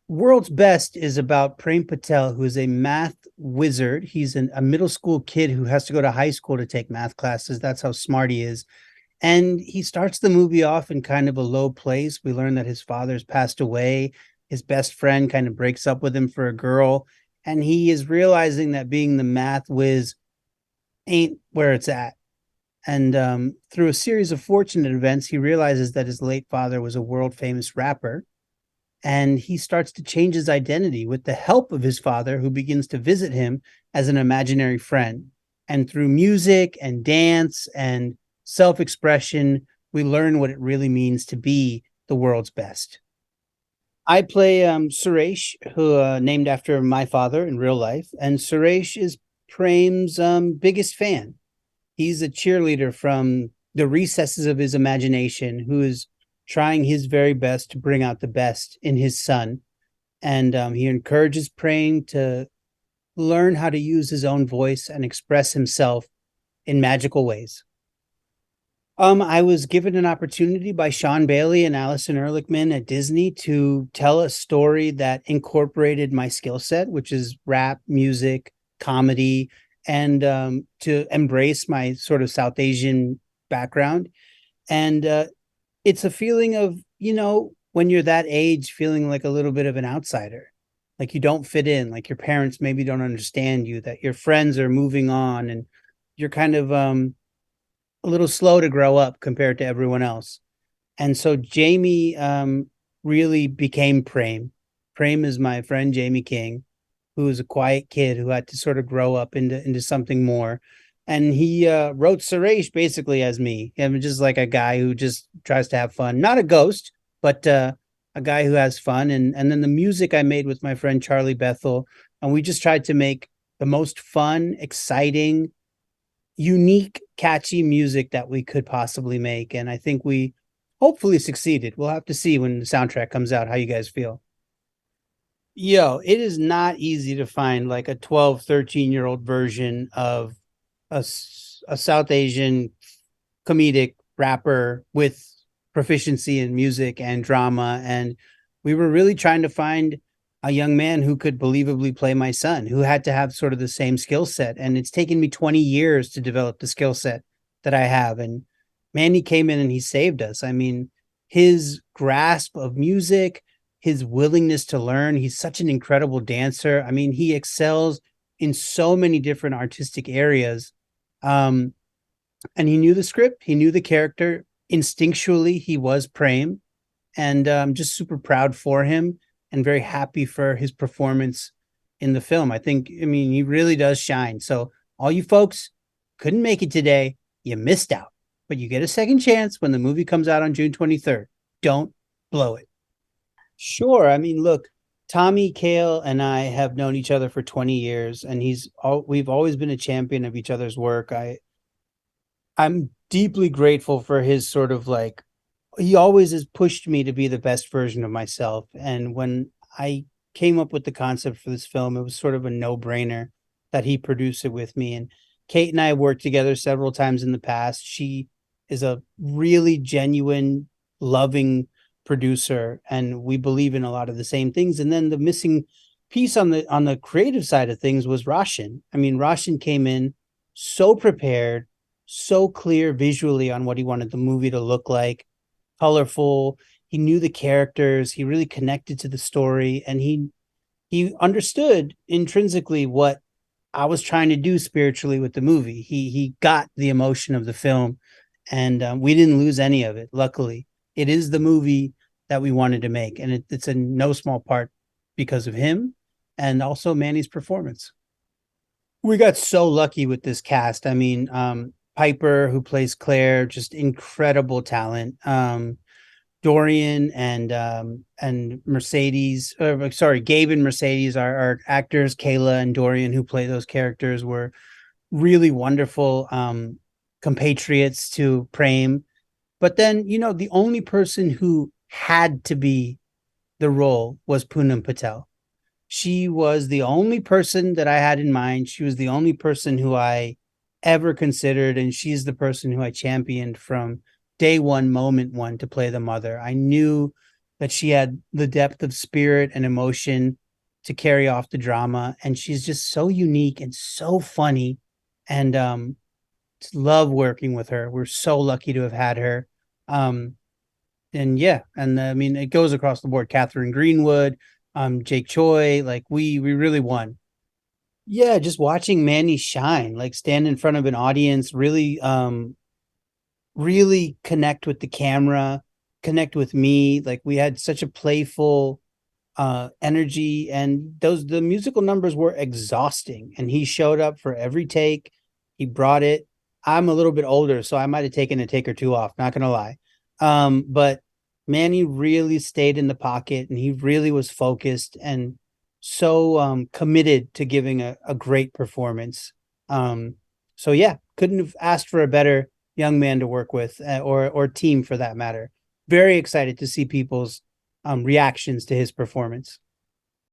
World's Best is about Prem Patel, who is a math wizard. He's a middle school kid who has to go to high school to take math classes. That's how smart he is. And he starts the movie off in kind of a low place. We learn that his father's passed away. His best friend kind of breaks up with him for a girl. And he is realizing that being the math whiz ain't where it's at. And through a series of fortunate events, he realizes that his late father was a world famous rapper, and he starts to change his identity with the help of his father, who begins to visit him as an imaginary friend. And through music and dance and self expression, we learn what it really means to be the world's best. I play Suresh, who named after my father in real life, and Suresh is Prem's biggest fan. He's a cheerleader from the recesses of his imagination who is trying his very best to bring out the best in his son. And he encourages Prem to learn how to use his own voice and express himself in magical ways. I was given an opportunity by Sean Bailey and Allison Ehrlichman at Disney to tell a story that incorporated my skill set, which is rap, music, comedy, and to embrace my sort of South Asian background. And it's a feeling of, when you're that age, feeling like a little bit of an outsider, like you don't fit in, like your parents maybe don't understand you, that your friends are moving on, and you're kind of a little slow to grow up compared to everyone else. And so Jamie really became Prem. Prem is my friend Jamie King, who is a quiet kid who had to sort of grow up into something more. And he wrote Suresh basically as me. I'm just like a guy who just tries to have fun, not a ghost, but a guy who has fun. And then the music I made with my friend Charlie Bethel, and we just tried to make the most fun, exciting, unique, catchy music that we could possibly make. And I think we hopefully succeeded. We'll have to see when the soundtrack comes out how you guys feel. Yo, it is not easy to find like a 12, 13-year-old version of a South Asian comedic rapper with proficiency in music and drama. And we were really trying to find a young man who could believably play my son, who had to have sort of the same skill set. And it's taken me 20 years to develop the skill set that I have. And Manny came in and he saved us. I mean, his grasp of music, his willingness to learn. He's such an incredible dancer. I mean, he excels in so many different artistic areas. Um, and he knew the script, he knew the character. Instinctually, he was Prem. And I'm just super proud for him and very happy for his performance in the film. I mean, he really does shine. So, all you folks couldn't make it today, you missed out. But you get a second chance when the movie comes out on June 23rd. Don't blow it. Sure. I mean, look, Tommy Cale and I have known each other for 20 years, and we've always been a champion of each other's work. I'm deeply grateful for his sort of like, he always has pushed me to be the best version of myself. And when I came up with the concept for this film, it was sort of a no-brainer that he produce it with me. And Kate and I worked together several times in the past. She is a really genuine, loving producer, and we believe in a lot of the same things. And then the missing piece on the creative side of things was Roshan. I mean, Roshan came in so prepared, so clear visually on what he wanted the movie to look like, colorful. He knew the characters. He really connected to the story, and he understood intrinsically what I was trying to do spiritually with the movie. He got the emotion of the film, and we didn't lose any of it. Luckily, it is the movie that we wanted to make, and it's in no small part because of him and also Manny's performance. We got so lucky with this cast. I mean, Piper, who plays Claire, just incredible talent. Dorian and Mercedes, sorry, Gabe and Mercedes, our actors, Kayla and Dorian, who play those characters, were really wonderful compatriots to Prem. But then, the only person who had to be the role was Poonam Patel. She was the only person that I had in mind. She was the only person who I ever considered, and she's the person who I championed from day one, moment one, to play the mother. I knew that she had the depth of spirit and emotion to carry off the drama, and she's just so unique and so funny, and just love working with her. We're so lucky to have had her. Um, and yeah, and I mean, it goes across the board. Catherine Greenwood, Jake Choi, like we really won. Yeah, just watching Manny shine, like stand in front of an audience, really connect with the camera, connect with me. Like we had such a playful energy, and those the musical numbers were exhausting, and he showed up for every take. He brought it. I'm a little bit older, so I might have taken a take or two off, not gonna lie. But Manny really stayed in the pocket, and he really was focused and so committed to giving a great performance. So yeah, couldn't have asked for a better young man to work with, or team for that matter. Very excited to see people's reactions to his performance.